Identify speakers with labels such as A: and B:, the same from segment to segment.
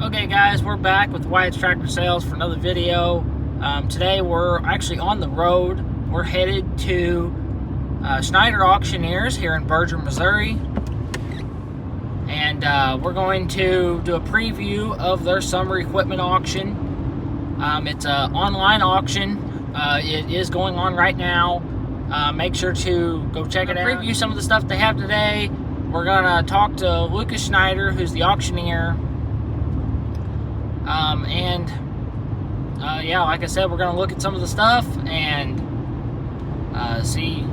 A: Okay guys, we're back with Wyatt's Tractor Sales for another video. Today we're actually on the road. We're headed to Schneider Auctioneers here in Berger, Missouri. And we're going to do a preview of their summer equipment auction. It's an online auction. It is going on right now. Make sure to go check it out. Preview some of the stuff they have today. We're going to talk to Lucas Schneider, who's the auctioneer. Yeah, like I said, we're going to look at some of the stuff and see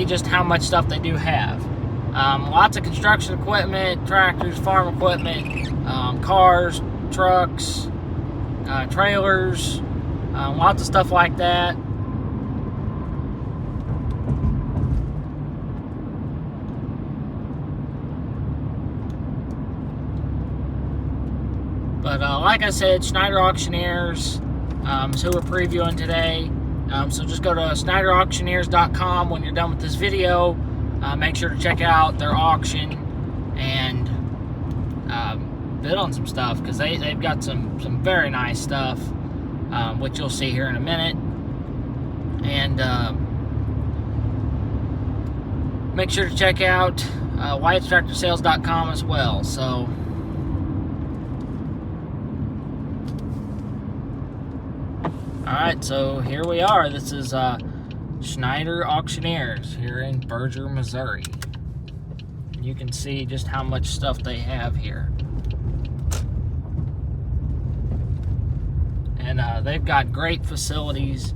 A: just how much stuff they do have. Lots of construction equipment, tractors, farm equipment, cars, trucks, trailers, lots of stuff like that. But like I said, Schneider Auctioneers is who we're previewing today. So just go to SchneiderAuctioneers.com when you're done with this video. Make sure to check out their auction and bid on some stuff, because they've got some very nice stuff, which you'll see here in a minute. And make sure to check out Wyatt'sTractorSales.com as well. So alright, so here we are. This is Schneider Auctioneers here in Berger, Missouri. You can see just how much stuff they have here. And they've got great facilities,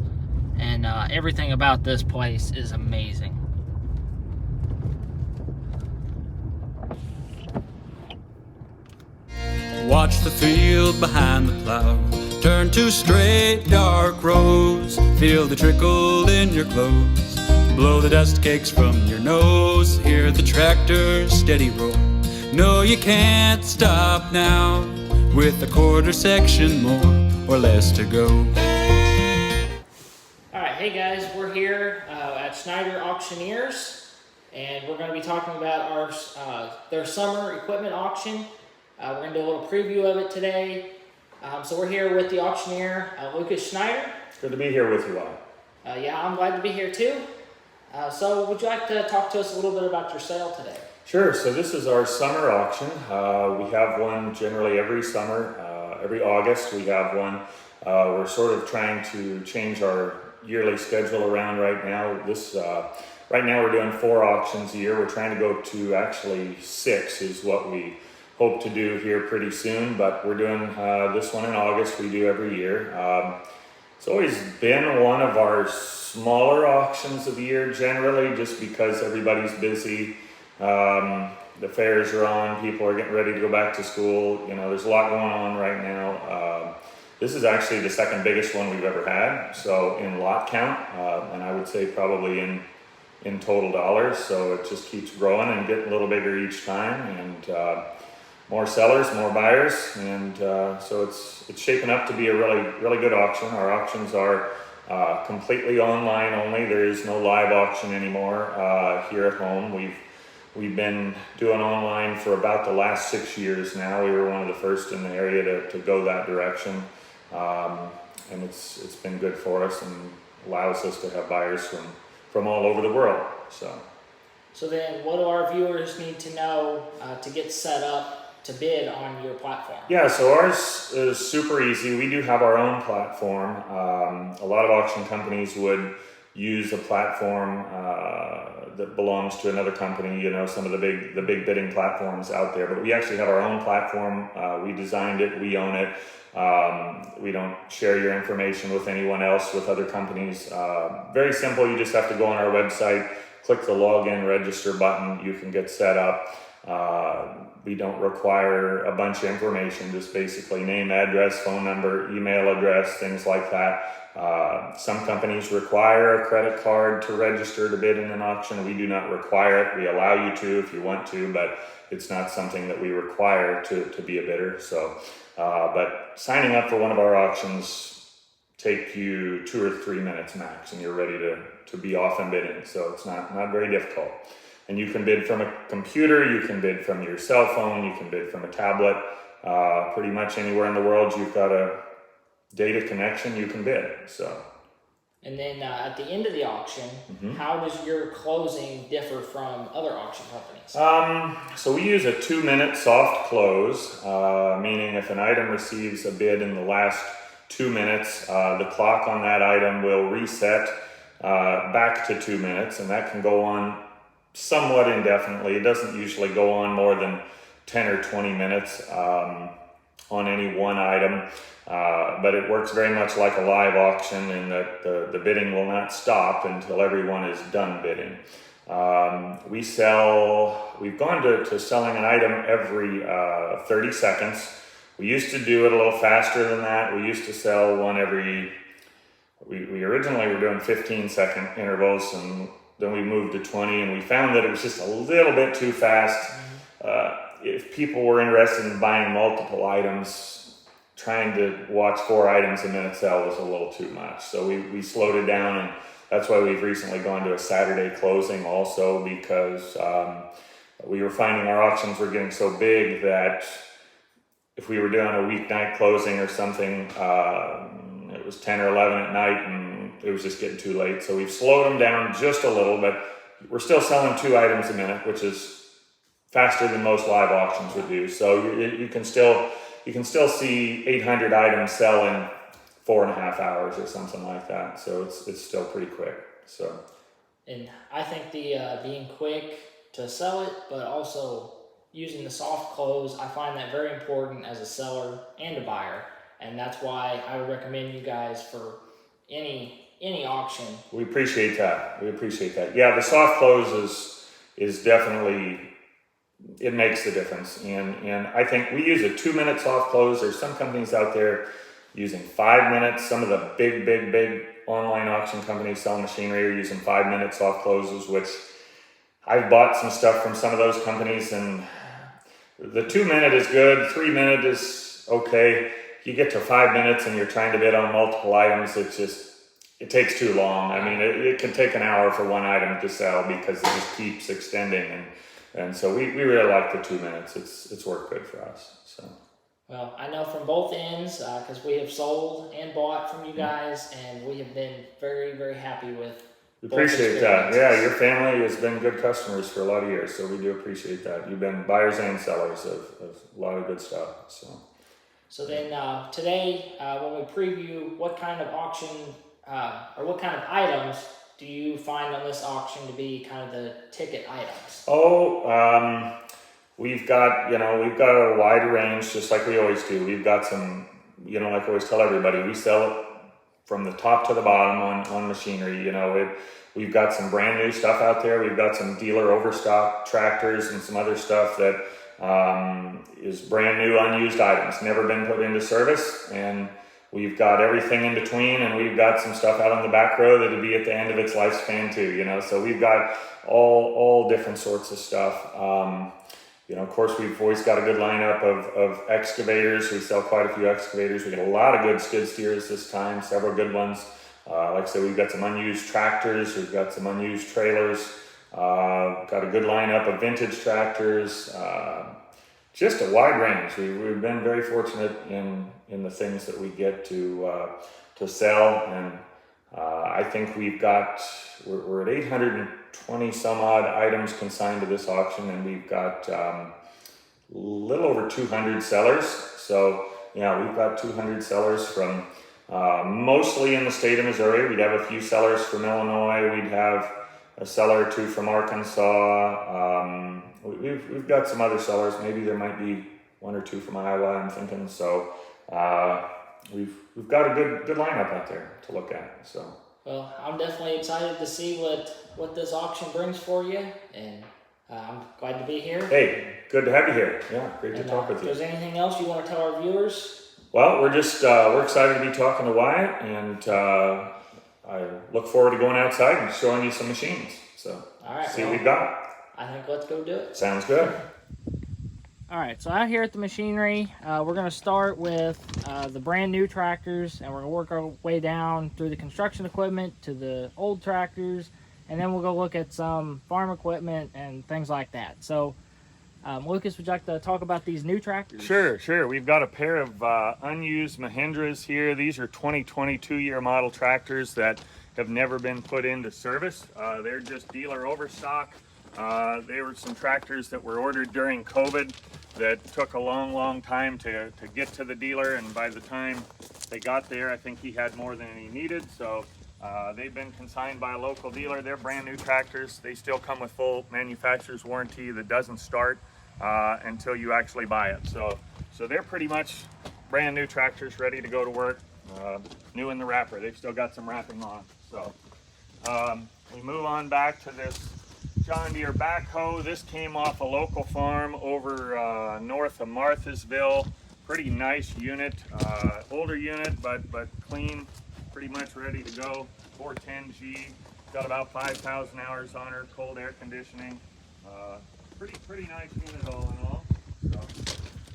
A: and everything about this place is amazing.
B: Watch the field behind the plow turn to straight dark rows. Feel the trickle in your clothes, blow the dust cakes from your nose. Hear the tractor's steady roar, no you can't stop now. With a quarter section more or less to go.
A: Alright, hey guys, we're here at Schneider Auctioneers, and we're going to be talking about their summer equipment auction. We're going to do a little preview of it today. So we're here with the auctioneer, Lucas Schneider.
C: Good to be here with you all.
A: Yeah, I'm glad to be here too. So would you like to talk to us a little bit about your sale today?
C: Sure, so this is our summer auction. We have one generally every summer, every August we have one. We're sort of trying to change our yearly schedule around right now. Right now we're doing 4 auctions a year. We're trying to go to actually 6 is what we hope to do here pretty soon, but we're doing this one in August. We do every year. It's always been one of our smaller auctions of the year generally, just because everybody's busy. The fairs are on, people are getting ready to go back to school. You know, there's a lot going on right now. This is actually the second biggest one we've ever had, so in lot count, and I would say probably in total dollars. So it just keeps growing and getting a little bigger each time, and more sellers, more buyers, and so it's shaping up to be a really good auction. Our auctions are completely online only. There is no live auction anymore here at home. We've been doing online for about the last 6 years now. We were one of the first in the area to go that direction, and it's been good for us and allows us to have buyers from all over the world. So
A: then what do our viewers need to know to get set up to bid on your platform?
C: Yeah, so ours is super easy. We do have our own platform. A lot of auction companies would use a platform that belongs to another company, you know, some of the big bidding platforms out there, but we actually have our own platform. We designed it, we own it. We don't share your information with anyone else, with other companies. Very simple. You just have to go on our website, click the login register button, you can get set up. We don't require a bunch of information, just basically name, address, phone number, email address, things like that. Some companies require a credit card to register to bid in an auction. We do not require it. We allow you to if you want to, but it's not something that we require to be a bidder. So, but signing up for one of our auctions take you 2 or 3 minutes max, and you're ready to be off and bidding. So it's not very difficult. And you can bid from a computer, you can bid from your cell phone, you can bid from a tablet. pretty much anywhere in the world you've got a data connection, you can bid. So.
A: And then at the end of the auction, how does your closing differ from other auction companies?
C: So we use a 2-minute soft close, meaning if an item receives a bid in the last 2 minutes, the clock on that item will reset back to 2 minutes, and that can go on somewhat indefinitely. It doesn't usually go on more than 10 or 20 minutes on any one item. But it works very much like a live auction in that the bidding will not stop until everyone is done bidding. We've gone to selling an item every 30 seconds. We used to do it a little faster than that. We used to sell one we originally were doing 15-second intervals, and then we moved to 20, and we found that it was just a little bit too fast. If people were interested in buying multiple items, trying to watch 4 items a minute sell was a little too much. So we slowed it down, and that's why we've recently gone to a Saturday closing also, because we were finding our auctions were getting so big that if we were doing a weeknight closing or something, it was 10 or 11 at night and it was just getting too late. So we've slowed them down just a little, but we're still selling 2 items a minute, which is faster than most live auctions would do. So you can still see 800 items sell in 4.5 hours or something like that. So it's still pretty quick. So,
A: and I think the being quick to sell it, but also using the soft close, I find that very important as a seller and a buyer, and that's why I would recommend you guys for any auction.
C: We appreciate that. Yeah, the soft close is definitely. It makes the difference, and I think we use a 2-minute soft close. There's some companies out there using 5 minutes. Some of the big online auction companies selling machinery are using 5-minute soft closes, which I've bought some stuff from some of those companies, and the 2-minute is good. 3-minute is okay. You get to 5 minutes and you're trying to bid on multiple items, it takes too long. I mean, it can take an hour for one item to sell because it just keeps extending, and so we really like the 2 minutes. It's worked good for us. So.
A: Well, I know from both ends, because we have sold and bought from you guys, and we have been very, very happy with.
C: We appreciate that. Yeah, your family has been good customers for a lot of years, so we do appreciate that. You've been buyers and sellers of a lot of good stuff.
A: So then today, when we preview what kind of auction or what kind of items do you find on this auction to be kind of the ticket items?
C: We've got a wide range, just like we always do. We've got some, like I always tell everybody, we sell it from the top to the bottom on machinery. We've got some brand new stuff out there. We've got some dealer overstock tractors and some other stuff that is brand new, unused items, never been put into service, and we've got everything in between, and we've got some stuff out on the back row that'll be at the end of its lifespan too. So we've got all different sorts of stuff. Of course, we've always got a good lineup of excavators. We sell quite a few excavators. We got a lot of good skid steers this time, several good ones. Like I said, we've got some unused tractors. We've got some unused trailers. Got a good lineup of vintage tractors. Just a wide range. We've been very fortunate in the things that we get to sell, and I think we're at 820 some odd items consigned to this auction, and we've got a little over 200 sellers. So yeah, we've got 200 sellers from mostly in the state of Missouri. We'd have a few sellers from Illinois. We'd have a seller or two from Arkansas. We've got some other sellers. Maybe there might be 1 or 2 from Iowa, I'm thinking. So we've got a good lineup out there to look at. So.
A: Well, I'm definitely excited to see what this auction brings for you, and I'm glad to be here.
C: Hey, good to have you here. Yeah, great to talk with you.
A: If there's anything else you want to tell our viewers?
C: Well, we're excited to be talking to Wyatt, and I look forward to going outside and showing you some machines. So,
A: all right,
C: see what we've got.
A: I think let's go do it.
C: Sounds good.
A: All right, so out here at the machinery, we're going to start with the brand new tractors, and we're going to work our way down through the construction equipment to the old tractors, and then we'll go look at some farm equipment and things like that. So Lucas, would you like to talk about these new tractors?
C: Sure. We've got a pair of unused Mahindras here. These are 2022 year model tractors that have never been put into service. They're just dealer overstock. They were some tractors that were ordered during COVID that took a long time to get to the dealer, and by the time they got there, I think he had more than he needed. So they've been consigned by a local dealer. They're brand new tractors. They still come with full manufacturer's warranty that doesn't start until you actually buy it. So they're pretty much brand new tractors ready to go to work, new in the wrapper. They've still got some wrapping on. So we move on back to this John Deere backhoe. This came off a local farm over north of Marthasville. Pretty nice unit, older unit, but clean, pretty much ready to go. 410G, got about 5,000 hours on her, cold air conditioning. Pretty nice unit all in all. So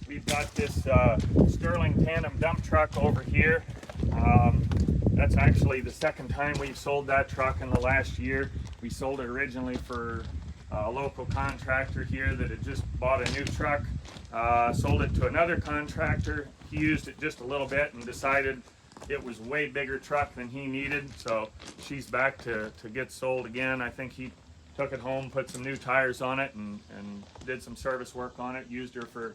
C: we've got this Sterling tandem dump truck over here. That's actually the second time we've sold that truck in the last year. We sold it originally for a local contractor here that had just bought a new truck, sold it to another contractor. He used it just a little bit and decided it was a way bigger truck than he needed, so she's back to get sold again. I think he took it home, put some new tires on it, and did some service work on it, used her for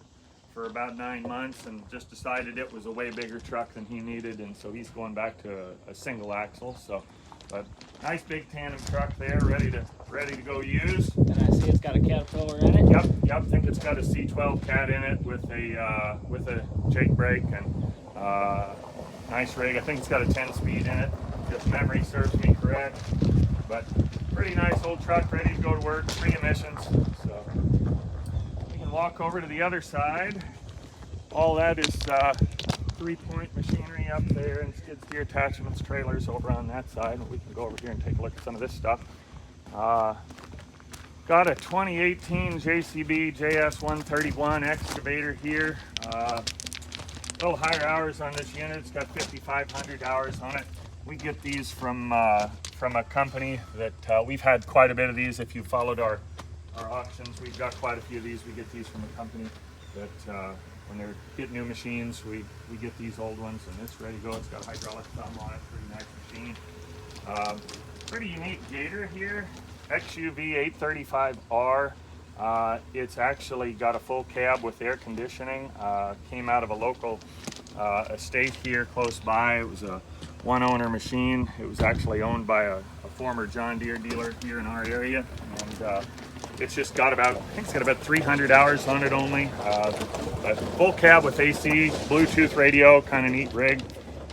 C: about 9 months, and just decided it was a way bigger truck than he needed, and so he's going back to a single axle. So, but nice big tandem truck there, ready to go use.
A: And I see it's got a Caterpillar in it.
C: Yep. I think it's got a C12 cat in it with a Jake brake and nice rig. I think it's got a 10-speed in it, if memory serves me correct. But pretty nice old truck, ready to go to work, free emissions. So we can walk over to the other side. All that is 3-point machinery up there, and skid steer attachments, trailers over on that side. We can go over here and take a look at some of this stuff. Got a 2018 JCB JS131 excavator here. A little higher hours on this unit. It's got 5,500 hours on it. We get these from a company that we've had quite a bit of these. If you followed our auctions, we've got quite a few of these. We get these from a company that when they're getting new machines, we get these old ones, and it's ready to go. It's got a hydraulic thumb on it, pretty nice machine. Pretty unique gator here, XUV 835R. It's actually got a full cab with air conditioning. Came out of a local estate here close by. It was a one-owner machine. It was actually owned by a former John Deere dealer here in our area, and it's just got about, I think it's got about 300 hours on it only. A full cab with AC, Bluetooth radio, kind of neat rig.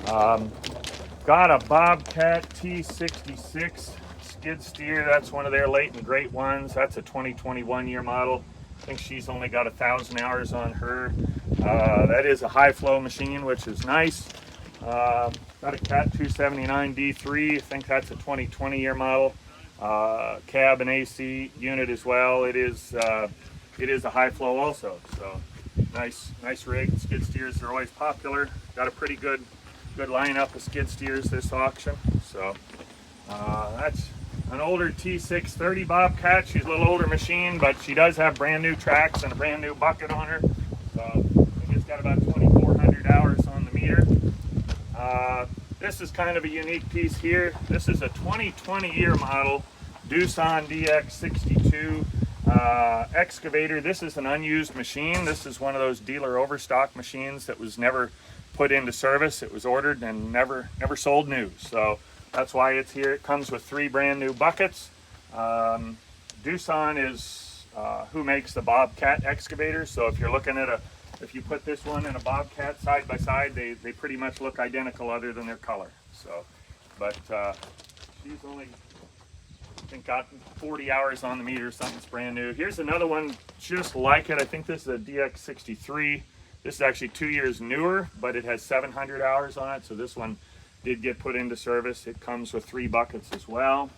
C: Got a Bobcat T66 skid steer. That's one of their late and great ones. That's a 2021 year model. I think she's only got 1,000 hours on her. That is a high flow machine, which is nice. Got a Cat 279 D3. I think that's a 2020 year model. Cab and AC unit as well. It is a high flow also. So nice rig. Skid steers are always popular. Got a pretty good lineup of skid steers this auction. So that's an older T630 Bobcat. She's a little older machine, but she does have brand new tracks and a brand new bucket on her. So I think it's got about 2,400 hours on the meter. This is kind of a unique piece here. This is a 2020 year model Doosan DX62 excavator. This is an unused machine. This is one of those dealer overstock machines that was never put into service. It was ordered and never sold new. So that's why it's here. It comes with 3 brand new buckets. Doosan is who makes the Bobcat excavator. So if you're looking at if you put this one and a Bobcat side by side, they pretty much look identical other than their color. So, but she's only, I think, got 40 hours on the meter. Something's brand new. Here's another one just like it. I think this is a DX63. This is actually 2 years newer, but it has 700 hours on it. So this one did get put into service. It comes with 3 buckets as well.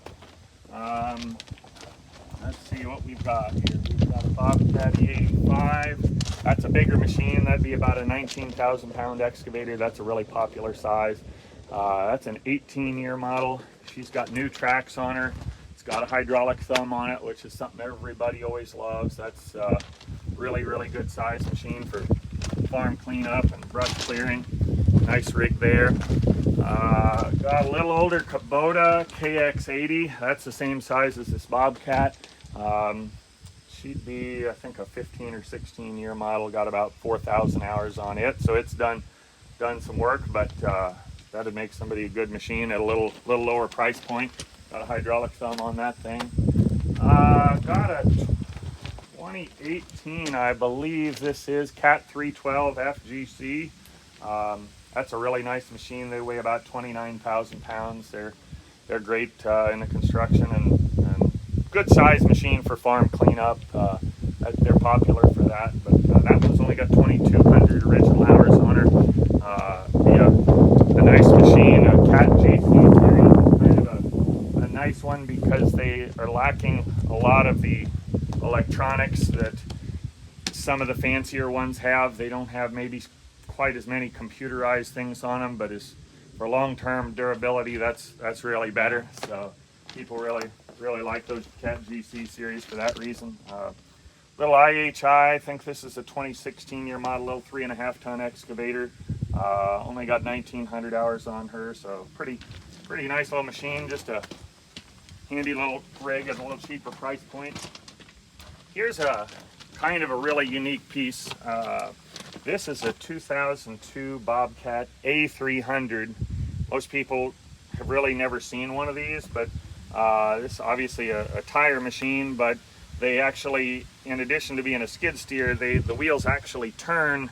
C: Let's see what we've got here. We've got a Bobcat E85. That's a bigger machine. That'd be about a 19,000 pound excavator. That's a really popular size. That's an 18-year model. She's got new tracks on her. It's got a hydraulic thumb on it, which is something everybody always loves. That's Really, really good size machine for farm cleanup and brush clearing. Nice rig there. Got a little older Kubota KX80. That's the same size as this Bobcat. She'd be, I think, a 15 or 16 year model. Got about 4,000 hours on it, so it's done some work, but that'd make somebody a good machine at a little lower price point. Got a hydraulic thumb on that thing. Got a 2018, I believe this is, Cat 312 FGC. That's a really nice machine. They weigh about 29,000 pounds. They're great in the construction and good size machine for farm cleanup. They're popular for that, but that one's only got 2,200 original hours on her. A nice machine, a Cat JC series, kind of a nice one because they are lacking a lot of the electronics that some of the fancier ones have. They don't have maybe quite as many computerized things on them, but for long-term durability, that's really better. So people really like those Cat GC series for that reason. Little IHI, I think this is a 2016 year model, little 3.5 ton excavator. Only got 1,900 hours on her, so pretty nice little machine. Just a handy little rig at a little cheaper price point. Here's a kind of a really unique piece. This is a 2002 Bobcat A300. Most people have really never seen one of these, but this is obviously a tire machine, but they actually, in addition to being a skid steer, the wheels actually turn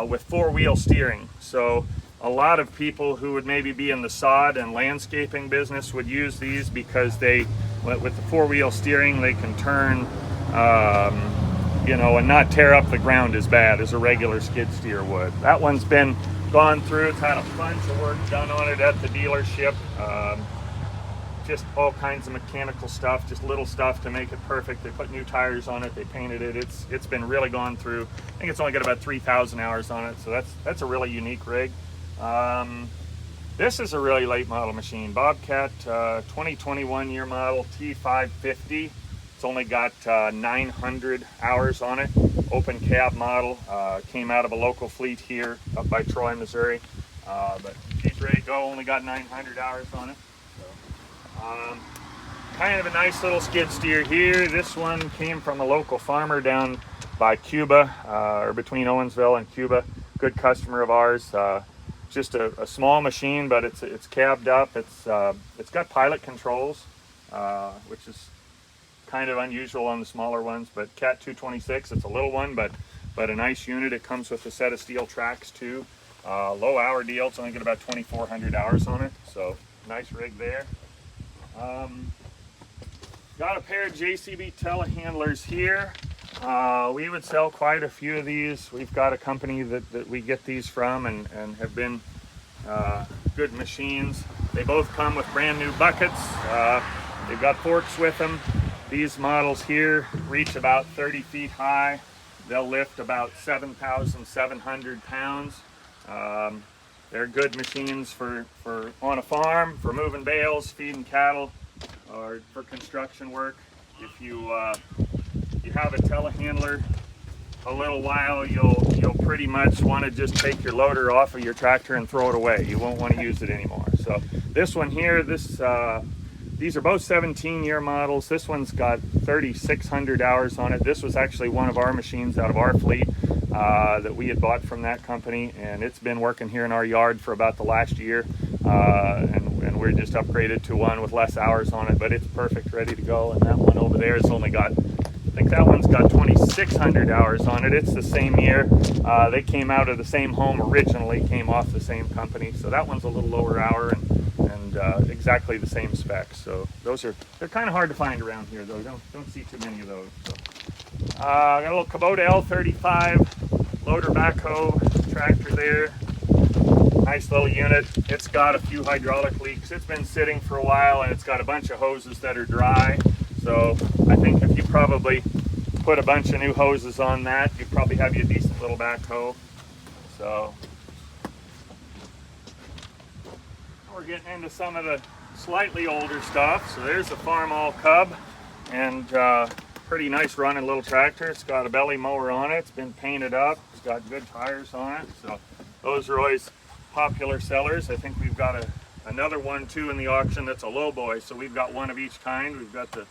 C: with 4-wheel steering. So a lot of people who would maybe be in the sod and landscaping business would use these because with the 4-wheel steering, they can turn, and not tear up the ground as bad as a regular skid steer would. That one's been gone through. It's had a bunch of work done on it at the dealership. Just all kinds of mechanical stuff, just little stuff to make it perfect. They put new tires on it, they painted it. It's been really gone through. I think it's only got about 3,000 hours on it, so that's a really unique rig. This is a really late model machine, Bobcat 2021 year model T550. It's only got 900 hours on it. Open cab model. Came out of a local fleet here up by Troy, Missouri. But she's ready to go. Only got 900 hours on it. Kind of a nice little skid steer here. This one came from a local farmer down by Cuba, or between Owensville and Cuba. Good customer of ours. Just a small machine, but it's cabbed up. It's got pilot controls, which is kind of unusual on the smaller ones. But Cat 226, it's a little one, but a nice unit. It comes with a set of steel tracks too. Low hour deal. It's only got about 2,400 hours on it. So nice rig there. Got a pair of JCB telehandlers here. We would sell quite a few of these. We've got a company that we get these from and have been good machines. They both come with brand new buckets. They've got forks with them. These models here reach about 30 feet high. They'll lift about 7,700 pounds. They're good machines for on a farm, for moving bales, feeding cattle, or for construction work. If you have a telehandler a little while, you'll pretty much want to just take your loader off of your tractor and throw it away. You won't want to use it anymore. So this one here, these are both 17-year models. This one's got 3,600 hours on it. This was actually one of our machines out of our fleet that we had bought from that company, and it's been working here in our yard for about the last year, and we're just upgraded to one with less hours on it, but it's perfect, ready to go. And that one over there has only got, I think that one's got 2,600 hours on it. It's the same year. They came out of the same home originally, came off the same company, so that one's a little lower hour and exactly the same specs. So they're kind of hard to find around here though. Don't see too many of those. So. Got a little Kubota L35 loader backhoe tractor there. Nice little unit. It's got a few hydraulic leaks. It's been sitting for a while and it's got a bunch of hoses that are dry. So I think if you probably put a bunch of new hoses on that, you probably have you a decent little backhoe. So we're getting into some of the slightly older stuff. So there's the Farmall Cub, and pretty nice running little tractor. It's got a belly mower on it. It's been painted up. It's got good tires on it. So those are always popular sellers. I think we've got another one too in the auction that's a lowboy. So we've got one of each kind. We've got the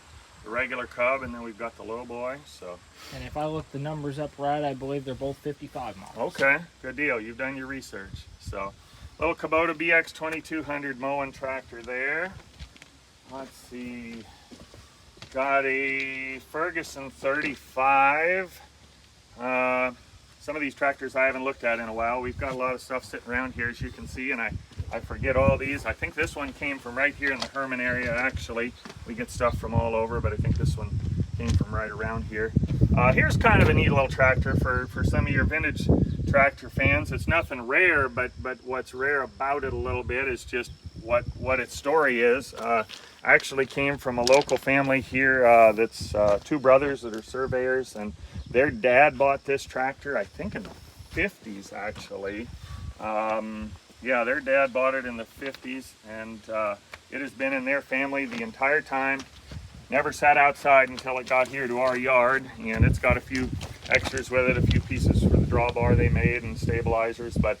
C: regular Cub, and then we've got the lowboy. So.
A: And if I look the numbers up right, I believe they're both 55 miles.
C: Okay, good deal. You've done your research. So, little Kubota BX 2200 mowing tractor there. Let's see. Got a Ferguson 35. Some of these tractors I haven't looked at in a while. We've got a lot of stuff sitting around here, as you can see, and I forget all these. I think this one came from right here in the Herman area, actually. We get stuff from all over, but I think this one came from right around here. Here's kind of a neat little tractor for some of your vintage tractor fans. It's nothing rare, but what's rare about it a little bit is just what its story is. Actually came from a local family here that's two brothers that are surveyors, and their dad bought this tractor, I think in the 50s actually. Yeah, their dad bought it in the 50s, and it has been in their family the entire time. Never sat outside until it got here to our yard, and it's got a few extras with it, a few pieces for the drawbar they made and stabilizers, but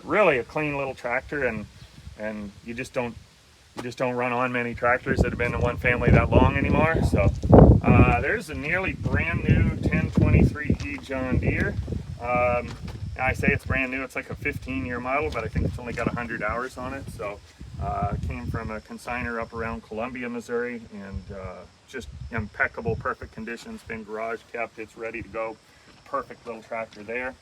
C: really a clean little tractor, and you just don't run on many tractors that have been in one family that long anymore. So there's a nearly brand new 1023E John Deere. I say it's brand new, it's like a 15-year model, but I think it's only got 100 hours on it. So it came from a consignor up around Columbia, Missouri, and just impeccable, perfect conditions, been garage kept, it's ready to go. Perfect little tractor there.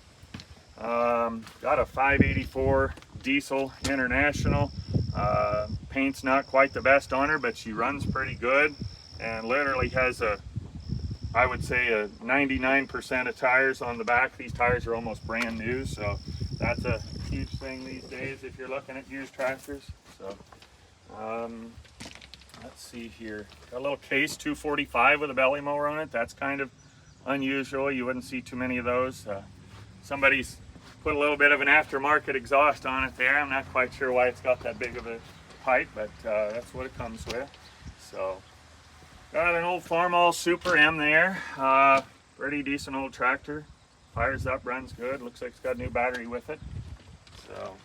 C: Got a 584 diesel international. Paint's not quite the best on her, but she runs pretty good, and literally has I would say a 99% of tires on the back. These tires are almost brand new, so that's a huge thing these days if you're looking at used tractors. So let's see here. Got a little Case 245 with a belly mower on it. That's kind of unusual. You wouldn't see too many of those. Somebody's put a little bit of an aftermarket exhaust on it there. I'm not quite sure why it's got that big of a pipe, but that's what it comes with. So got an old Farmall Super M there. Pretty decent old tractor. Fires up, runs good. Looks like it's got a new battery with it. So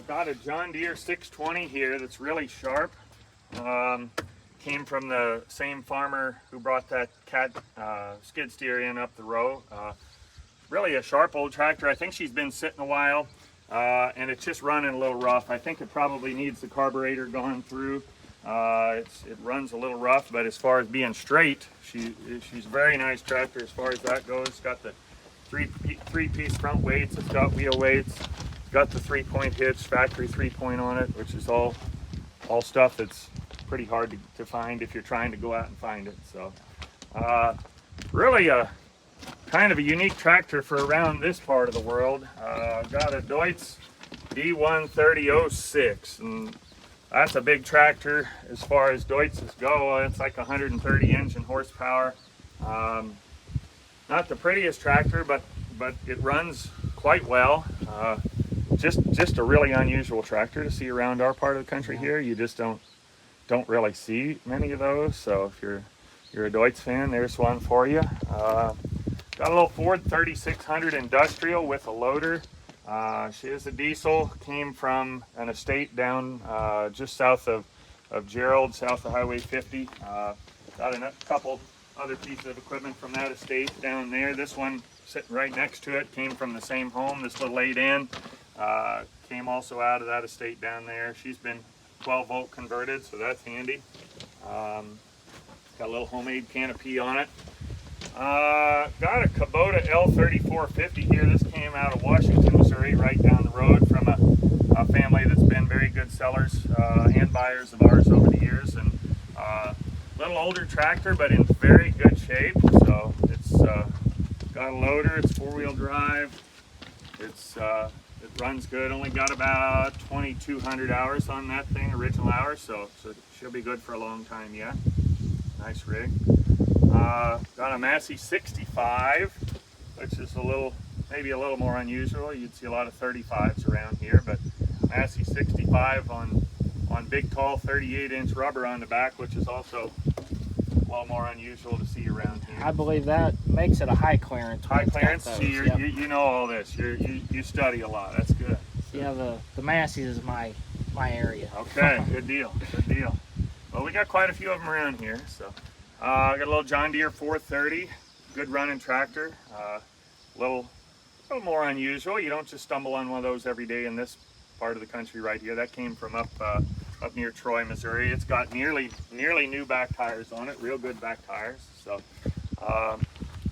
C: got a John Deere 620 here that's really sharp. Came from the same farmer who brought that cat skid steer in up the row. Really a sharp old tractor. I think she's been sitting a while, and it's just running a little rough. I think it probably needs the carburetor gone through. It runs a little rough, but as far as being straight, she's a very nice tractor as far as that goes. It's got the three-piece front weights. It's got wheel weights. It's got the 3-point hitch, factory 3-point on it, which is all stuff that's pretty hard to find if you're trying to go out and find it. So really a kind of a unique tractor for around this part of the world. Got a Deutz D13006, and that's a big tractor as far as Deutzes go. It's like 130 engine horsepower. Not the prettiest tractor, but it runs quite well. Just a really unusual tractor to see around our part of the country here. You just don't really see many of those. So if you're a Deutz fan, there's one for you. Got a little Ford 3600 Industrial with a loader. She is a diesel, came from an estate down just south of Gerald, south of Highway 50. Got a couple other pieces of equipment from that estate down there. This one sitting right next to it came from the same home, this little 8N. Came also out of that estate down there. She's been 12-volt converted, so that's handy. Got a little homemade canopy on it. Got a Kubota L3450 here. This came out of Washington, Missouri, right down the road from a family that's been very good sellers and buyers of ours over the years. And little older tractor, but in very good shape. So it's got a loader. It's 4-wheel drive. It runs good. Only got about 2,200 hours on that thing, original hours. So she'll be good for a long time yet. Nice rig. Got a Massey 65, which is maybe a little more unusual. You'd see a lot of 35s around here, but Massey 65 on big, tall 38-inch rubber on the back, which is also little more unusual to see around here.
A: I believe that makes it a high clearance.
C: High clearance. See,
A: yep.
C: you know all this. You study a lot. That's good.
A: Yeah, the Massey's is my area.
C: Okay, good deal. Good deal. Well, we got quite a few of them around here. So, I got a little John Deere 430, good running tractor. Little more unusual. You don't just stumble on one of those every day in this part of the country right here. That came from up near Troy, Missouri. It's got nearly new back tires on it, real good back tires. So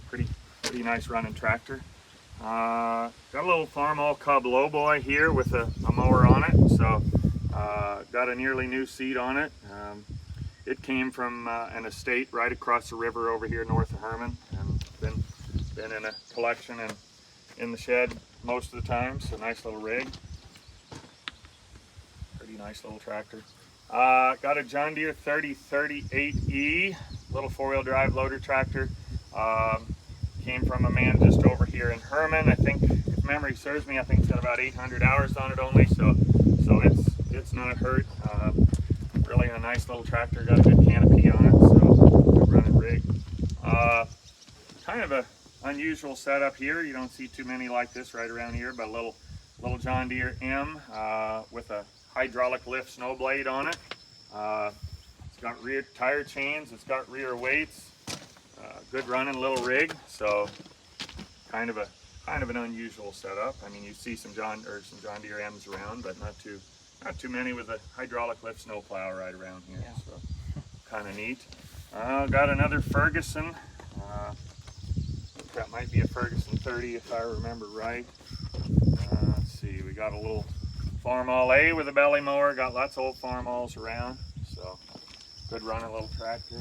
C: pretty nice running tractor. Got a little Farmall Cub lowboy here with a mower on it. So got a nearly new seat on it. It came from an estate right across the river over here north of Herman, and been in a collection and in the shed most of the time. So nice little rig. Pretty nice little tractor. Got a John Deere 3038E, little four-wheel drive loader tractor. Came from a man just over here in Herman. I think, if memory serves me, I think it's got about 800 hours on it only. So it's not hurt. Really a nice little tractor. Got a good canopy on it. So good running rig. Kind of a unusual setup here. You don't see too many like this right around here, but a little John Deere M with a hydraulic lift snow blade on it. It's got rear tire chains. It's got rear weights. Good running little rig. So kind of an unusual setup. I mean, you see some John Deere M's around, but not too many with a hydraulic lift snow plow right around here. Yeah. So kind of neat. Got another Ferguson. That might be a Ferguson 30 if I remember right. Let's see, we got a little Farmall A with a belly mower. Got lots of old Farmalls around, so good running little tractor.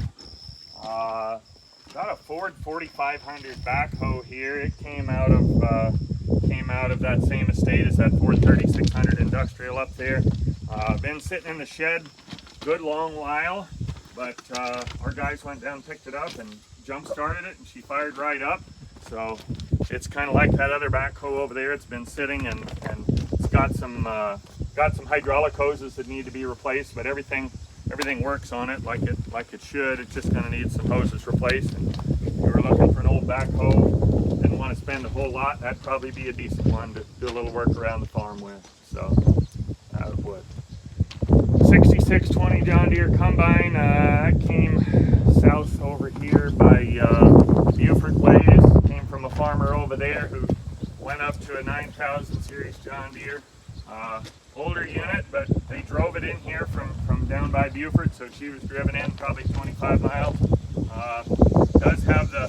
C: Got a Ford 4500 backhoe here. It came out of that same estate as that Ford 3600 industrial up there. Been sitting in the shed good long while, but our guys went down and picked it up and jump started it, and she fired right up. So it's kind of like that other backhoe over there. It's been sitting and it's got some hydraulic hoses that need to be replaced, but everything works on it like it should. It just kind of needs some hoses replaced. And if you were looking for an old backhoe, didn't want to spend a whole lot, that'd probably be a decent one to do a little work around the farm with. So that would. 6620 John Deere combine. That came south over here by Buford ways. Came from a farmer over there who went up to a 9000 series John Deere. Older unit, but they drove it in here from down by Buford, so she was driven in probably 25 miles. Does have the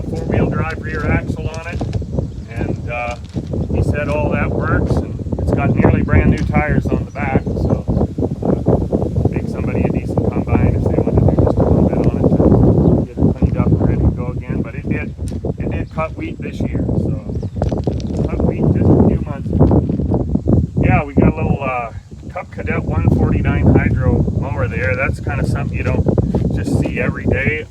C: four-wheel drive rear axle on it, and he said all that works, and it's got nearly brand new tires on the back, so make somebody a decent combine if they want to do just a little bit on it to get it cleaned up and ready to go again. But it did cut wheat this year, so cut wheat just a few months ago. Yeah, we got a little Cup Cadet 149 hydro mower there. That's kind of something you don't just see every day.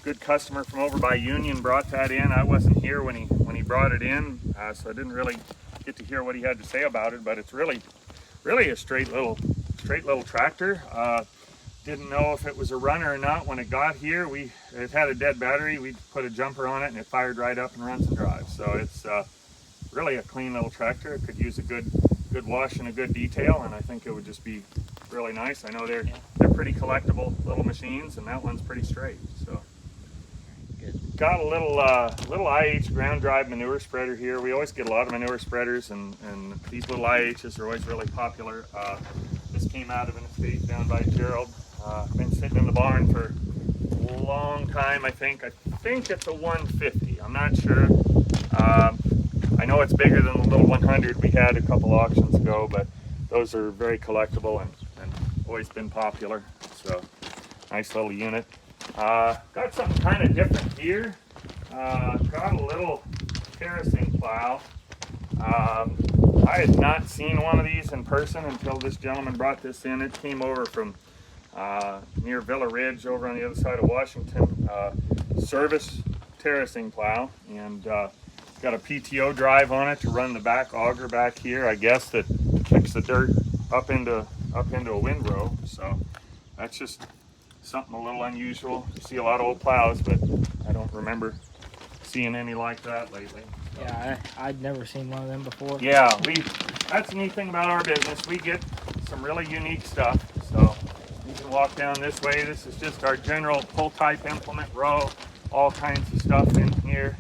C: Good customer from over by Union brought that in. I wasn't here when he brought it in, so I didn't really get to hear what he had to say about it. But it's really a straight little tractor. Didn't know if it was a runner or not when it got here. It had a dead battery. We put a jumper on it and it fired right up and runs and drives. So it's really a clean little tractor. It could use a good wash and a good detail, and I think it would just be really nice. I know they're pretty collectible little machines, and that one's pretty straight. So good. Got a little IH ground drive manure spreader here. We always get a lot of manure spreaders, and these little IHs are always really popular. This came out of an estate down by Gerald. Been sitting in the barn for a long time. I think it's a 150. I'm not sure. I know it's bigger than the little 100 we had a couple auctions ago, but those are very collectible and always been popular. So nice little unit. Got something kind of different here. Got a little terracing plow. I had not seen one of these in person until this gentleman brought this in. It came over from near Villa Ridge over on the other side of Washington. Service terracing plow, and got a PTO drive on it to run the back auger back here, I guess, that kicks the dirt up into a windrow. So that's just something a little unusual. You see a lot of old plows, but I don't remember seeing any like that lately.
A: Yeah, I'd never seen one of them before.
C: Yeah, that's the neat thing about our business. We get some really unique stuff. So you can walk down this way. This is just our general pull type implement row. All kinds of stuff in here.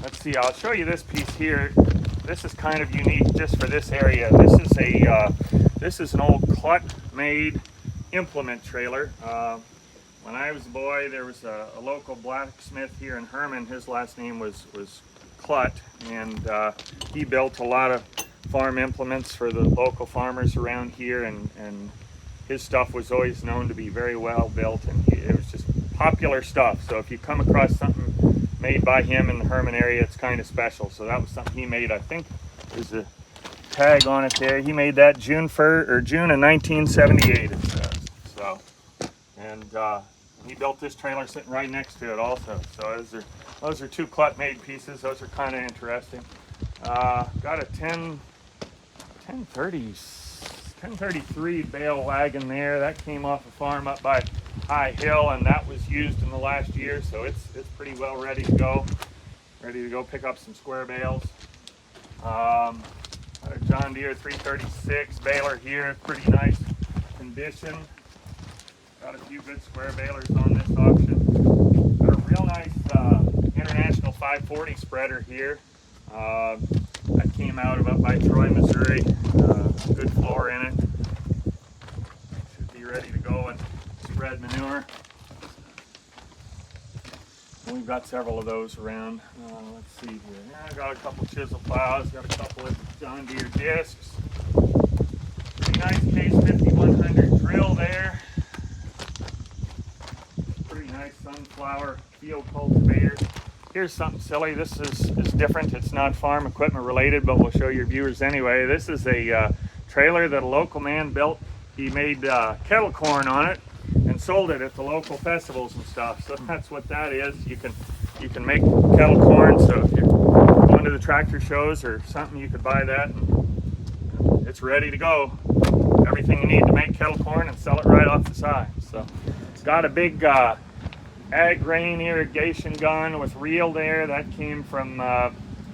C: Let's see, I'll show you this piece here. This is kind of unique just for this area. This is an old Clutt made implement trailer. When I was a boy, there was a local blacksmith here in Herman. His last name was Clutt, and he built a lot of farm implements for the local farmers around here, and his stuff was always known to be very well built, and it was just popular stuff. So if you come across something made by him in the Herman area, it's kind of special. So that was something he made. I think there's a tag on it there. He made that June of 1978, it says. So, and he built this trailer sitting right next to it also. So those are two Clutt made pieces. Those are kind of interesting. Got a 1033 bale wagon there. That came off a farm up by High Hill, and that was used in the last year, so it's pretty well ready to go. Ready to go pick up some square bales. Got a John Deere 336 baler here, pretty nice condition. Got a few good square balers on this auction. Got a real nice International 540 spreader here. That came out of up by Troy, Missouri. Good floor in it. Should be ready to go and spread manure. And we've got several of those around. Let's see here. Yeah, I got a couple chisel plows. Got a couple of John Deere discs. Pretty nice Case 5100 drill there. Pretty nice sunflower field cultivator. Here's something silly. This is different. It's not farm equipment related, but we'll show your viewers anyway. This is a trailer that a local man built. He made kettle corn on it and sold it at the local festivals and stuff. So that's what that is. You can make kettle corn. So if you're going to the tractor shows or something, you could buy that. And it's ready to go. Everything you need to make kettle corn and sell it right off the side. So it's got a big ag rain irrigation gun with reel there. That came from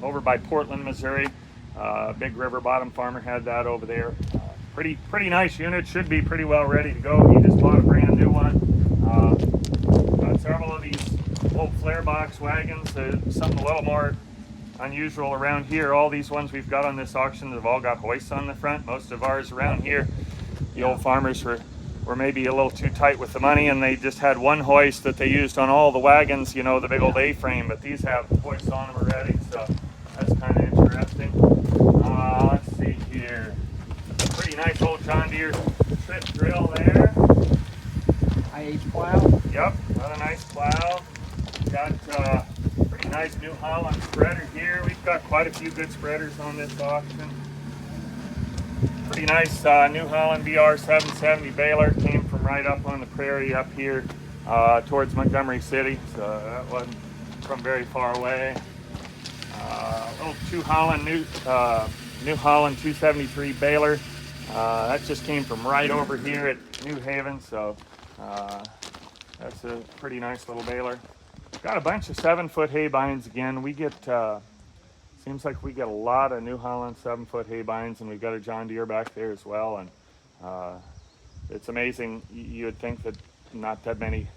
C: over by Portland, Missouri. Big river bottom farmer had that over there. Pretty nice unit. Should be pretty well ready to go. He just bought a brand new one. Got several of these old flare box wagons. Something a little more unusual around here. All these ones we've got on this auction have all got hoists on the front. Most of ours around here, the old farmers were maybe a little too tight with the money, and they just had one hoist that they used on all the wagons, you know, the big old A-frame, but these have hoists on them already, so that's kind of interesting. Let's see here. Pretty nice old John Deere trip drill there.
A: IH plow.
C: Yep, got a nice plow. Got pretty nice New Holland spreader here. We've got quite a few good spreaders on this auction. Pretty nice New Holland VR 770 baler. Came from right up on the prairie up here towards Montgomery City, so that wasn't from very far away. Little New Holland 273 baler. That just came from right over here at New Haven, so that's a pretty nice little baler. Got a bunch of 7-foot hay binds again. We get seems like we get a lot of New Holland 7-foot hay binds, and we've got a John Deere back there as well. And it's amazing. You would think that not that many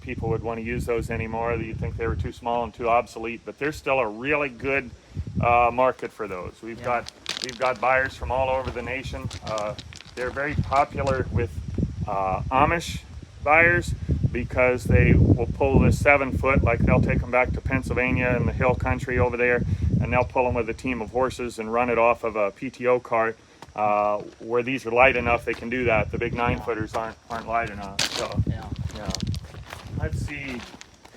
C: people would want to use those anymore. You'd think they were too small and too obsolete, but there's still a really good market for those. We've got buyers from all over the nation. They're very popular with Amish buyers because they will pull this 7-foot, like they'll take them back to Pennsylvania and the hill country over there, and they'll pull them with a team of horses and run it off of a PTO cart. Where these are light enough, they can do that. The big 9-footers aren't light enough. So yeah. Let's see.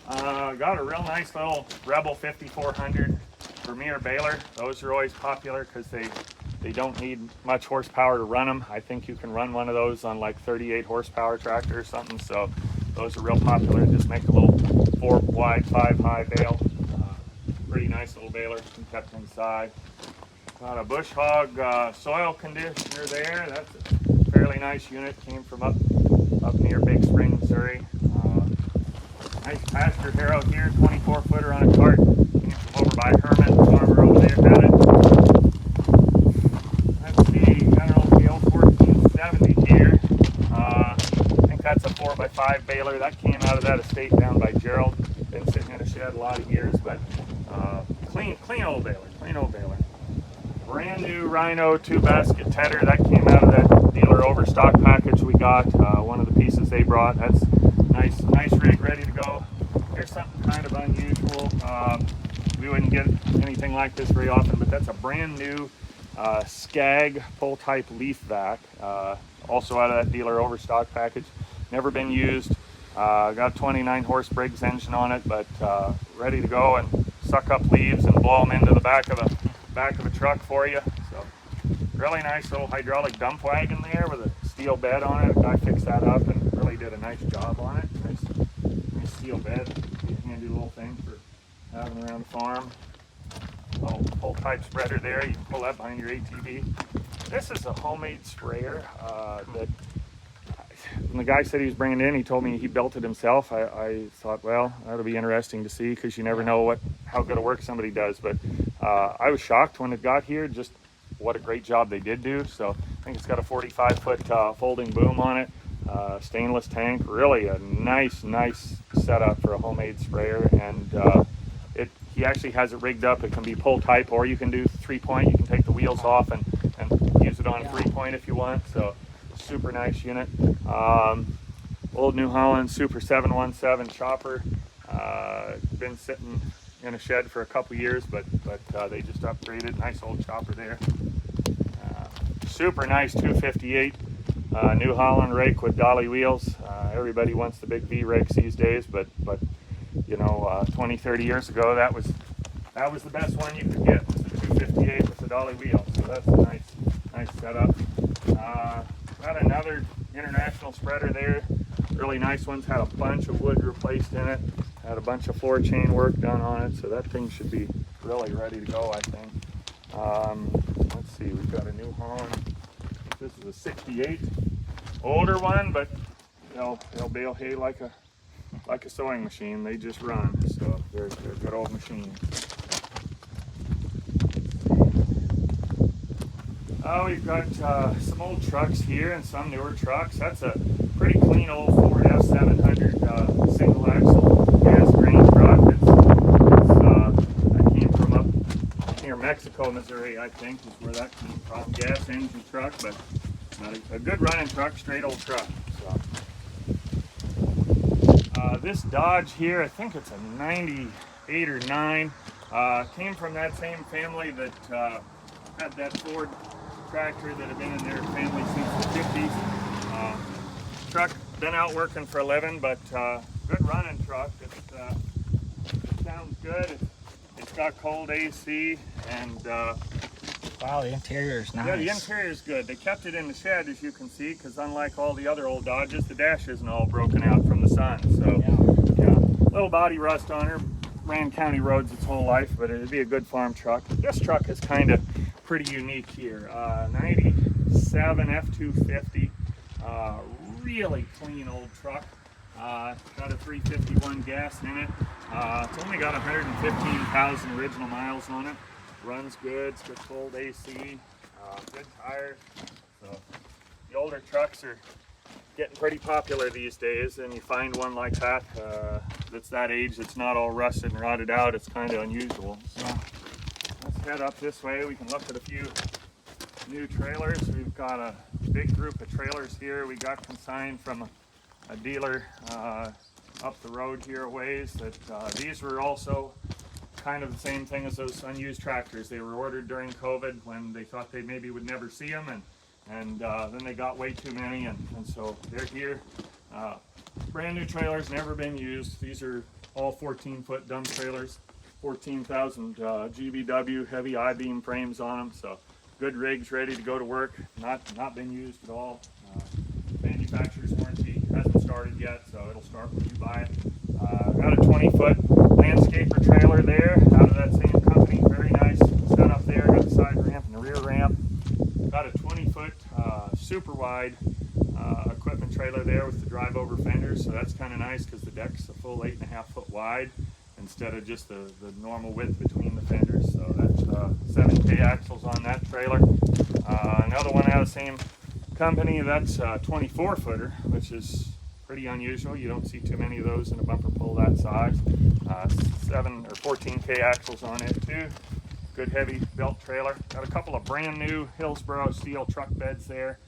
C: Got a real nice little Rebel 5400 Vermeer baler. Those are always popular because they don't need much horsepower to run them. I think you can run one of those on like 38 horsepower tractor or something. So those are real popular. Just make a little 4 wide, 5 high bale. Pretty nice little baler, kept inside. Got a Bush Hog soil conditioner there. That's a fairly nice unit. Came from up up near Big Spring, Missouri. Nice pasture harrow here, 24-footer on a cart. Came from over by Herman, the farmer over there had it. Let's see, got an old Gale 1470 here. I think that's a 4x5 baler. That came out of that estate down by Gerald. Been sitting in a shed a lot of years, but clean old baler, clean old baler. Brand new Rhino 2-basket tedder. That came out of that dealer overstock package we got. One of the pieces they brought. That's nice rig, ready to go. Here's something kind of unusual. We wouldn't get anything like this very often, but that's a brand new Skag pull type leaf vac. Also out of that dealer overstock package. Never been used. Got a 29 horse Briggs engine on it, but ready to go and suck up leaves and blow them into the back of a truck for you. So really nice little hydraulic dump wagon there with a steel bed on it. A guy fixed that up and really did a nice job on it. Nice steel bed. Be a handy little thing for having around the farm. Little pull type spreader there. You can pull that behind your ATV. This is a homemade sprayer that when the guy said he was bringing it in, he told me he built it himself. I thought, well, that'll be interesting to see, because you never know how good a work somebody does. But I was shocked when it got here, just what a great job they did do. So I think it's got a 45-foot folding boom on it, stainless tank. Really a nice setup for a homemade sprayer. And he actually has it rigged up. It can be pull type, or you can do 3-point. You can take the wheels off and use it on 3-point if you want. So super nice unit. Old New Holland Super 717 chopper. Been sitting in a shed for a couple years, but they just upgraded. Nice old chopper there. Super nice 258 New Holland rake with dolly wheels. Everybody wants the big V rakes these days, but you know, 20-30 years ago, that was the best one you could get, was the 258 with the dolly wheel. So that's a nice setup. Got another international spreader there. Really nice ones. Had a bunch of wood replaced in it. Had a bunch of floor chain work done on it. So that thing should be really ready to go, I think. Let's see, we've got a New Holland. This is a 68. Older one, but they'll bale hay like a sewing machine. They just run. So they're good old machines. We've got some old trucks here and some newer trucks. That's a pretty clean old Ford F700 single axle gas grain truck. That came from up near Mexico, Missouri, I think, is where that came from. Gas engine truck, but a good running truck, straight old truck. So this Dodge here, I think it's a 98 or 9, came from that same family that had that Ford tractor that had been in their family since the 50s. Truck been out working for a living, but good running truck. It sounds good. It's got cold AC, and
A: wow, the interior is nice.
C: Yeah, the interior is good. They kept it in the shed, as you can see, because unlike all the other old Dodges, the dash isn't all broken out from the sun. So yeah, little body rust on her. Ran county roads its whole life, but it'd be a good farm truck. This truck is kind of pretty unique here. 97 F250, really clean old truck. Got a 351 gas in it. It's only got 115,000 original miles on it. Runs good. It's got cold AC. Good tires. So the older trucks are getting pretty popular these days, and you find one like that that's that age that's not all rusted and rotted out. It's kind of unusual. So let's head up this way. We can look at a few new trailers. We've got a big group of trailers here. We got consigned from a dealer up the road here a ways. That these were also kind of the same thing as those unused tractors. They were ordered during COVID when they thought they maybe would never see them, and then they got way too many, and so they're here. Brand new trailers, never been used. These are all 14-foot dump trailers, 14,000 GVW heavy I-beam frames on them. So good rigs, ready to go to work. Not been used at all. Manufacturer's warranty hasn't started yet, so it'll start when you buy it. Got a 20-foot landscaper trailer there out of that same company. Very nice setup there. Got the side ramp and the rear ramp. Got a 20-foot super wide equipment trailer trailer there with the drive over fenders, so that's kind of nice because the deck's a full 8.5 foot wide instead of just the normal width between the fenders. So that's 7K axles on that trailer. Another one out of the same company, that's a 24 footer, which is pretty unusual. You don't see too many of those in a bumper pull that size. 7 or 14K axles on it too. Good heavy belt trailer. Got a couple of brand new Hillsboro steel truck beds there.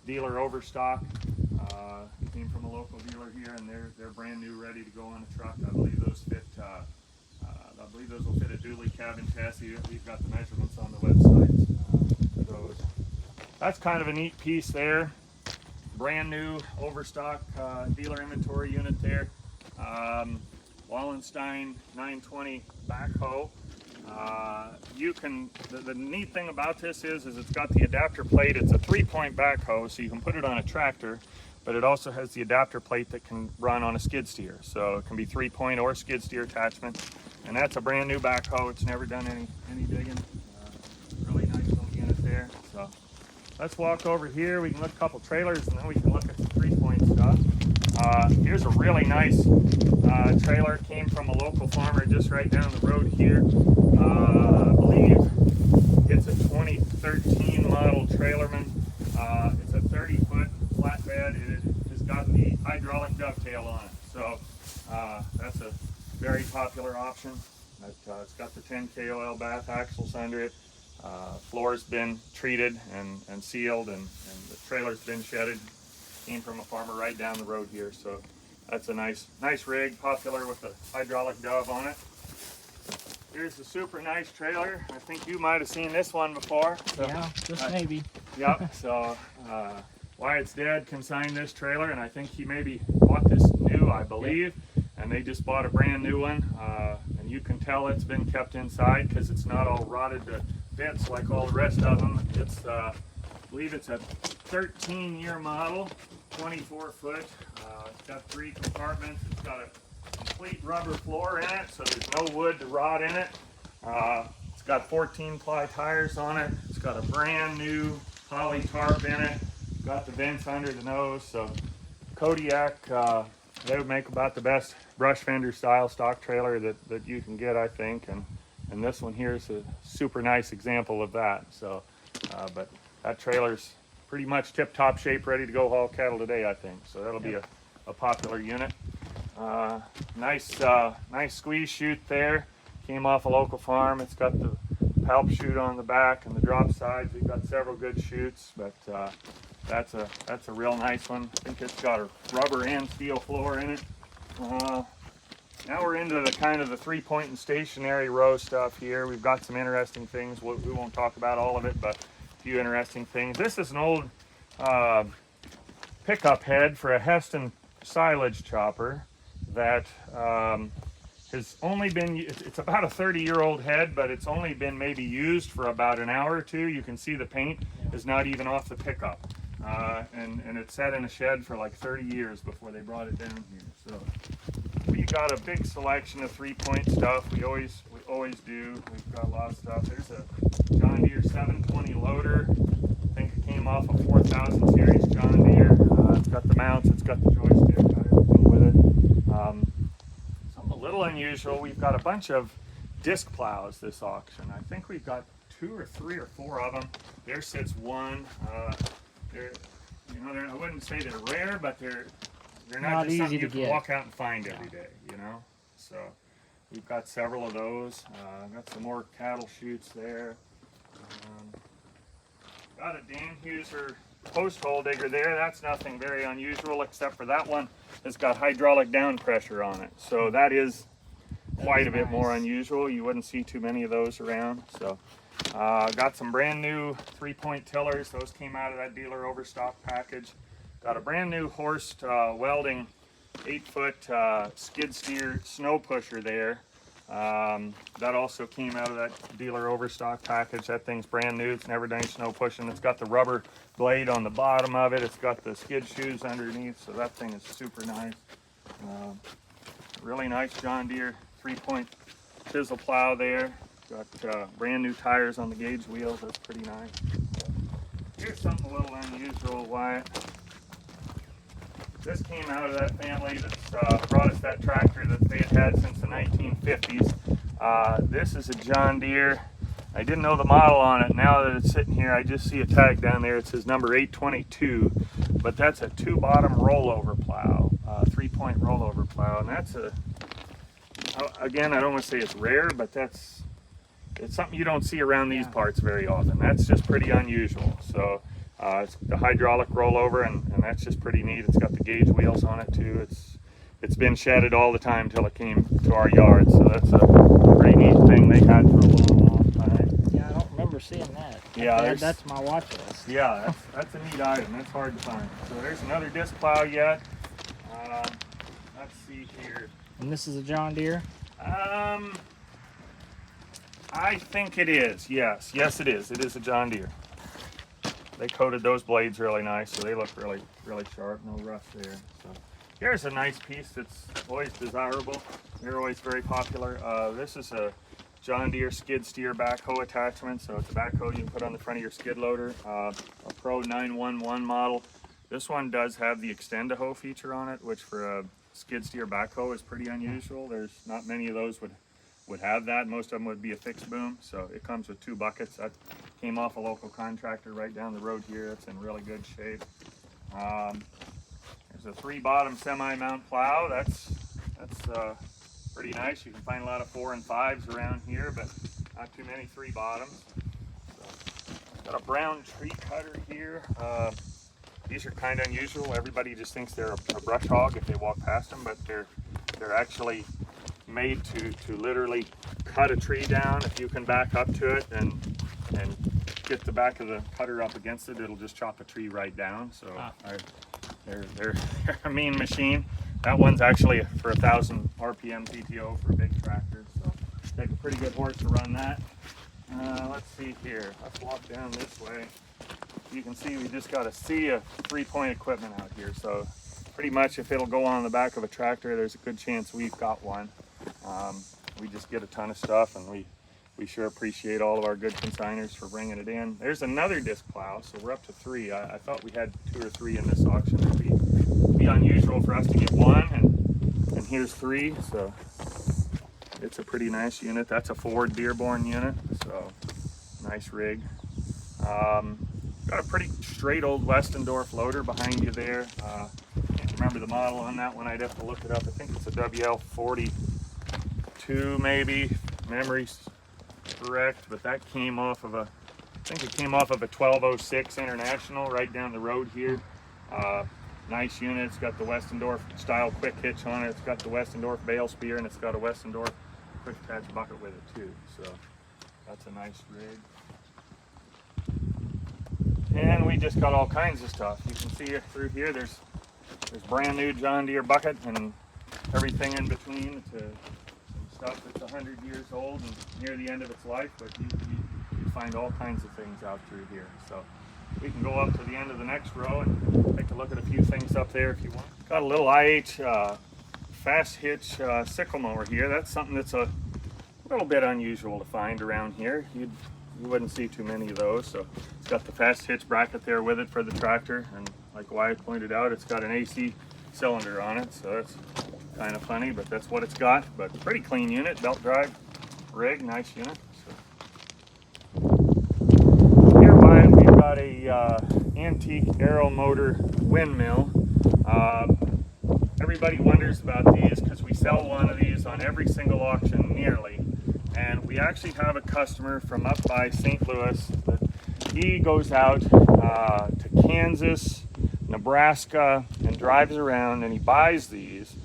C: Dealer overstock. Came from a local dealer here, and they're brand new, ready to go on a truck. I believe those fit. I believe those will fit a dually cabin chassis. We've got the measurements on the website for those. That's kind of a neat piece there. Brand new overstock dealer inventory unit there. Wallenstein 920 backhoe. The neat thing about this is it's got the adapter plate. It's a 3-point backhoe, so you can put it on a tractor, but it also has the adapter plate that can run on a skid steer. So it can be 3-point or skid steer attachment. And that's a brand new backhoe. It's never done any digging. Really nice little unit there. So let's walk over here. We can look at a couple trailers, and then we can look at some 3-point stuff. Here's a really nice trailer. Came from a local farmer just right down the road here. I believe it's a 2013 model Trailerman. It's a 30-foot flatbed. It has got the hydraulic dovetail on it. So that's a very popular option. It's got the 10K oil bath axles under it. Floor's been treated and sealed, and the trailer's been shedded. Came from a farmer right down the road here, so that's a nice rig, popular with the hydraulic dove on it. Here's a super nice trailer. I think you might have seen this one before. So,
A: yeah, just maybe.
C: Yep. So Wyatt's dad consigned this trailer, and I think he maybe bought this new, I believe, and they just bought a brand new one. And you can tell it's been kept inside because it's not all rotted to bits like all the rest of them. It's I believe it's a 13-year model, 24 foot. It's got 3 compartments. It's got a complete rubber floor in it, so there's no wood to rot in it. It's got 14-ply tires on it. It's got a brand new poly tarp in it. Got the vents under the nose. So Kodiak, they would make about the best brush fender style stock trailer that you can get, I think. And this one here is a super nice example of that. So, but that trailer's pretty much tip-top shape, ready to go haul cattle today, I think. So that'll be a popular unit. Nice squeeze chute there. Came off a local farm. It's got the palp chute on the back and the drop sides. We've got several good chutes, but that's a real nice one. I think it's got a rubber and steel floor in it. Now we're into the kind of the 3-point and stationary row stuff here. We've got some interesting things. We won't talk about all of it, but a few interesting things. This is an old pickup head for a Heston silage chopper that has only been, it's about a 30-year-old head, but it's only been maybe used for about an hour or two. You can see the paint is not even off the pickup. And it sat in a shed for like 30 years before they brought it down here. So we got a big selection of 3-point stuff. We always do. We've got a lot of stuff. There's a John Deere 720 loader. I think it came off a 4000 series John Deere. It's got the mounts, it's got the joystick, got everything with it. Something a little unusual, we've got a bunch of disc plows this auction. I think we've got 2 or 3 or 4 of them. There sits one. I wouldn't say they're rare, but they're not just something you can walk out and find every day, you know. So we've got several of those. Got some more cattle chutes there. Got a Dan Huser post hole digger there. That's nothing very unusual, except for that one has got hydraulic down pressure on it. So that is quite a bit more unusual. You wouldn't see too many of those around. So got some brand new 3-point tillers. Those came out of that dealer overstock package. Got a brand new Horst welding 8-foot skid steer snow pusher there. That also came out of that dealer overstock package. That thing's brand new. It's never done any snow pushing. It's got the rubber blade on the bottom of it. It's got the skid shoes underneath, so that thing is super nice. Really nice John Deere 3-point chisel plow there. Got brand new tires on the gauge wheels. That's pretty nice. Here's something a little unusual, Wyatt. This came out of that family that brought us that tractor that they had since the 1950s. This is a John Deere. I didn't know the model on it. Now that it's sitting here, I just see a tag down there. It says number 822, but that's a 2-bottom rollover plow, 3-point rollover plow, and that's again, I don't want to say it's rare, but it's something you don't see around these parts very often. That's just pretty unusual. So it's the hydraulic rollover, and that's just pretty neat. It's got the gauge wheels on it too. It's been shedded all the time till it came to our yard, so that's a pretty neat thing they had for a long time.
A: Yeah, I don't remember seeing that.
C: Yeah,
A: that's my watch list.
C: Yeah, that's a neat item. That's hard to find. So there's another disc plow yet. Let's see here.
A: And this is a John Deere?
C: I think it is. Yes, it is. It is a John Deere. They coated those blades really nice, so they look really, really sharp. No rust there. So here's a nice piece that's always desirable. They're always very popular. This is a John Deere skid steer backhoe attachment. So it's a backhoe you can put on the front of your skid loader. A Pro 911 model. This one does have the extend-a-hoe feature on it, which for a skid steer backhoe is pretty unusual. There's not many of those would have that. Most of them would be a fixed boom. So it comes with 2 buckets. That came off a local contractor right down the road here. It's in really good shape. There's a 3-bottom semi-mount plow. That's pretty nice. You can find a lot of 4 and 5s around here, but not too many 3-bottoms. So, got a brown tree cutter here. These are kind of unusual. Everybody just thinks they're a brush hog if they walk past them, but they're actually made to literally cut a tree down. If you can back up to it and get the back of the cutter up against it, it'll just chop a tree right down. So they're a mean machine. That one's actually for 1,000 RPM PTO for a big tractor. So take a pretty good horse to run that. Let's see here. Let's walk down this way. You can see we just got a sea of 3-point equipment out here. So pretty much if it'll go on the back of a tractor, there's a good chance we've got one. We just get a ton of stuff, and we sure appreciate all of our good consigners for bringing it in. There's another disc plow, so we're up to 3. I thought we had 2 or 3 in this auction. It'd be unusual for us to get 1, and here's 3. So it's a pretty nice unit. That's a Ford Dearborn unit, so nice rig. Got a pretty straight old Westendorf loader behind you there. Can't remember the model on that one. I'd have to look it up. I think it's a WL42 maybe. Memory's correct, but that came off of I think it came off of a 1206 International right down the road here. Nice unit. It's got the Westendorf style quick hitch on it. It's got the Westendorf bale spear, and it's got a Westendorf quick attach bucket with it too. So that's a nice rig. And we just got all kinds of stuff. You can see through here, there's brand new John Deere bucket and everything in between to some stuff that's 100 years old and near the end of its life, but you find all kinds of things out through here. So we can go up to the end of the next row and take a look at a few things up there if you want. Got a little IH fast hitch sickle mower here. That's something that's a little bit unusual to find around here. You wouldn't see too many of those. So it's got the fast hitch bracket there with it for the tractor, and like Wyatt pointed out, it's got an AC cylinder on it, so that's kind of funny, but that's what it's got. But pretty clean unit, belt drive rig, nice unit. So here, Wyatt, we've got a antique aero motor windmill. Everybody wonders about these because we sell one of these on every single auction nearly. And we actually have a customer from up by St. Louis that he goes out to Kansas, Nebraska, and drives around, and he buys these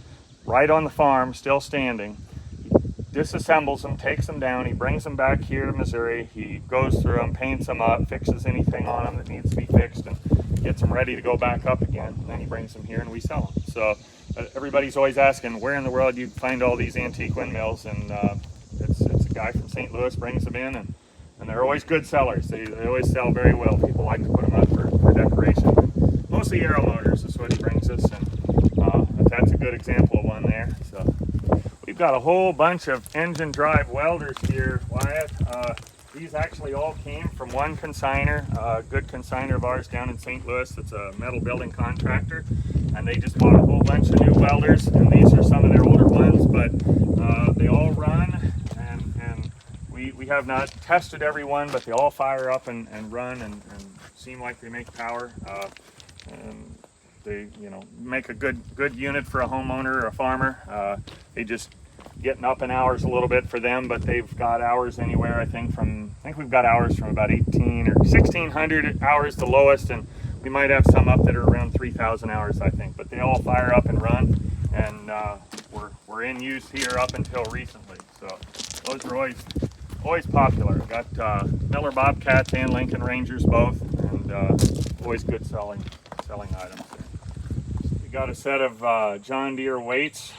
C: right on the farm, still standing. He disassembles them, takes them down, he brings them back here to Missouri, he goes through them, paints them up, fixes anything on them that needs to be fixed, and gets them ready to go back up again. And then he brings them here and we sell them. So everybody's always asking, where in the world do you find all these antique windmills? And it's a guy from St. Louis brings them in, and they're always good sellers. They always sell very well. People like to put them up for decoration. Mostly aero motors is what he brings us, and that's a good example of one there. So we've got a whole bunch of engine drive welders here, Wyatt. These actually all came from one consigner, a good consigner of ours down in St. Louis. It's a metal building contractor. and they just bought a whole bunch of new welders, and these are some of their older ones, but they all run, and we have not tested every one, but they all fire up and run and seem like they make power. And they, you know, make a good unit for a homeowner or a farmer. They just getting up in hours a little bit for them, but they've got hours anywhere, I think we've got hours from about 18 or 1600 hours the lowest, and we might have some up that are around 3,000 hours, I think, but they all fire up and run, and we're in use here up until recently. So those are always popular. Got Miller Bobcats and Lincoln Rangers both, and always good selling items there. We got a set of John Deere weights.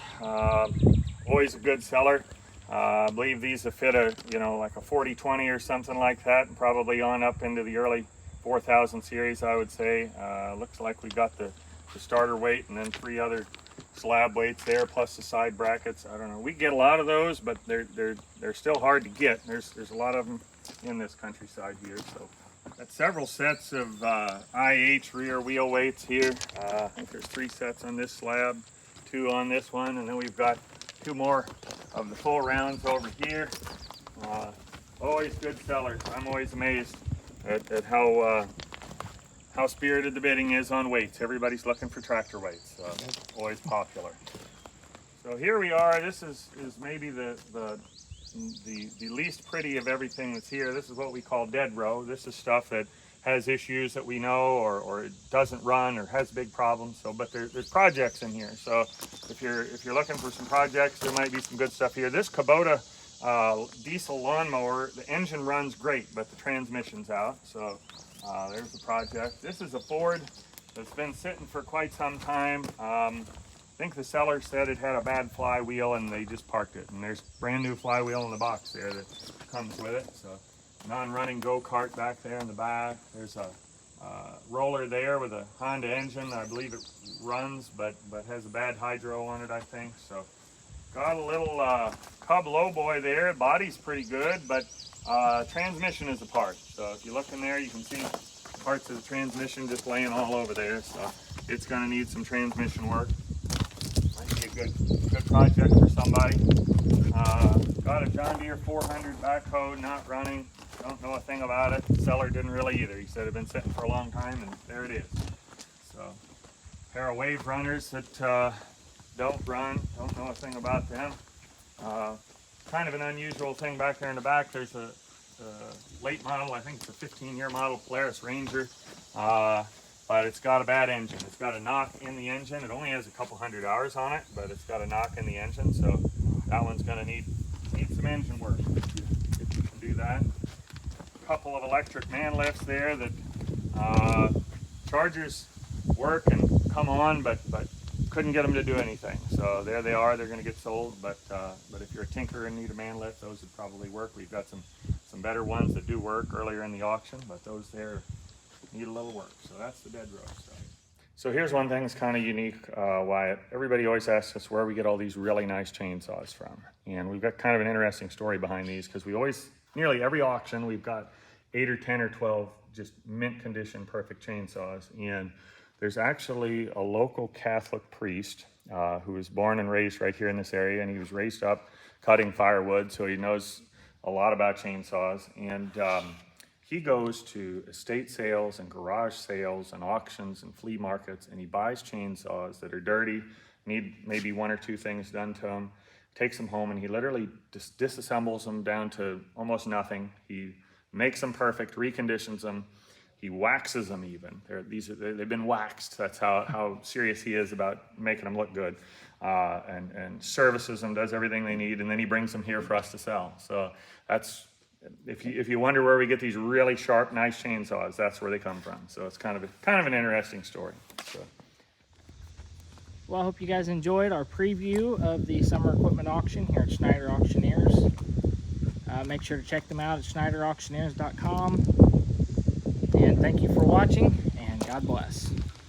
C: Always a good seller. I believe these have fit like a 4020 or something like that, and probably on up into the early 4000 series, I would say. Looks like we've got the starter weight and then 3 other slab weights there, plus the side brackets. I don't know. We get a lot of those, but they're still hard to get. There's a lot of them in this countryside here. So got several sets of IH rear wheel weights here. I think there's 3 sets on this slab, 2 on this one, and then we've got 2 more of the full rounds over here. Always good sellers. I'm always amazed at how spirited the bidding is on weights. Everybody's looking for tractor weights. Always popular. So here we are. This is maybe the least pretty of everything that's here. This is what we call dead row. This is stuff that has issues that we know, or it doesn't run, or has big problems. So, but there's projects in here. So if you're looking for some projects, there might be some good stuff here. This Kubota diesel lawnmower, the engine runs great, but the transmission's out. So there's the project. This is a Ford that's been sitting for quite some time. I think the seller said it had a bad flywheel, and they just parked it. And there's brand new flywheel in the box there that comes with it. So non-running go-kart back there in the back. There's a roller there with a Honda engine. I believe it runs, but has a bad hydro on it, I think. So got a little Cub lowboy there. Body's pretty good, but transmission is apart. So if you look in there, you can see parts of the transmission just laying all over there. So it's going to need some transmission work. Might be a good project for somebody. Got a John Deere 400 backhoe, not running. Don't know a thing about it. The seller didn't really either. He said it had been sitting for a long time, and there it is. So, pair of wave runners that don't run. Don't know a thing about them. Kind of an unusual thing back there in the back. There's a late model, I think it's a 15-year model Polaris Ranger, but it's got a bad engine. It's got a knock in the engine. It only has a couple hundred hours on it, but it's got a knock in the engine, so that one's going to need some engine work if you can do that. Couple of electric man lifts there that chargers work and come on, but couldn't get them to do anything. So there they are. They're going to get sold. But if you're a tinker and need a man lift, those would probably work. We've got some better ones that do work earlier in the auction, but those there need a little work. So that's the dead row stuff. So here's one thing that's kind of unique, Wyatt. Everybody always asks us where we get all these really nice chainsaws from, and we've got kind of an interesting story behind these, because we always, nearly every auction, we've got 8 or 10 or 12 just mint condition perfect chainsaws. And there's actually a local Catholic priest who was born and raised right here in this area, and he was raised up cutting firewood, so he knows a lot about chainsaws. And he goes to estate sales and garage sales and auctions and flea markets, and he buys chainsaws that are dirty, need maybe 1 or 2 things done to them, takes them home, and he literally just disassembles them down to almost nothing. He makes them perfect, reconditions them, he waxes them even. They've been waxed. That's how serious he is about making them look good, and services them, does everything they need, and then he brings them here for us to sell. So that's, if you wonder where we get these really sharp, nice chainsaws, that's where they come from. So it's kind of an interesting story. So.
A: Well, I hope you guys enjoyed our preview of the summer equipment auction here at Schneider Auctioneers. Make sure to check them out at SchneiderAuctioneers.com. And thank you for watching, and God bless.